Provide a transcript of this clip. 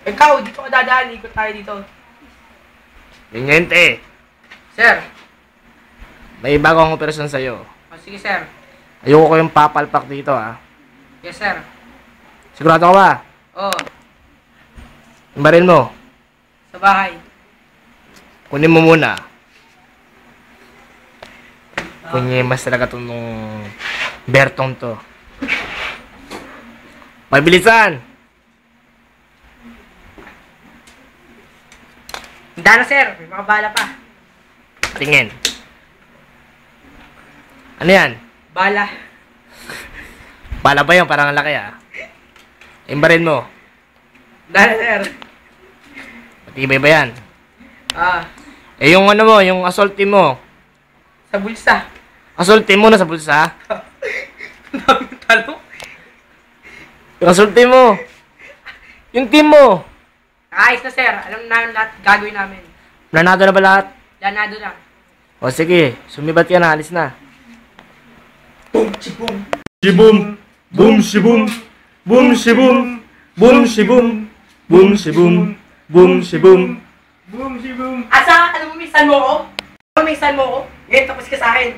Ikaw, dito ka dadaan. Ikot tayo dito. Teniente, Sir. may bagong operasyon sa'yo. O, sige, sir. Ayoko ko yung papalpak dito, ha. Yes, sir. Sigurado ka ba? Oo. Yung baril mo, Sa bahay. kunin mo muna. Kunyemas talaga itong Bertong to. Pabilisan! Handa na, sir. May mga bala pa. Tingin. Ano yan? Bala. Bala ba yun? Parang ang laki, ha. Yung baril mo, Handa na, sir. matibay ba yan? Ah, Eh yung ano mo, yung assault team mo. sa bulsa. Assault team mo nasa bulsa? Ang daming talo. Yung assault team mo. Yung team mo. Ayos na, sir. Alam namin lahat gagawin namin. Planado na ba lahat? Lanado na. O sige, sumibat ka na, alis na. Boom, chibum. Shibum, boom, shibum, boom, shibum, boom, shibum, boom, shibum, boom, shibum. Boom, chibum. Asa, alam mo, minsan mo ko? Alam mo, minsan mo ko? Ngayon, tapos ka sa akin.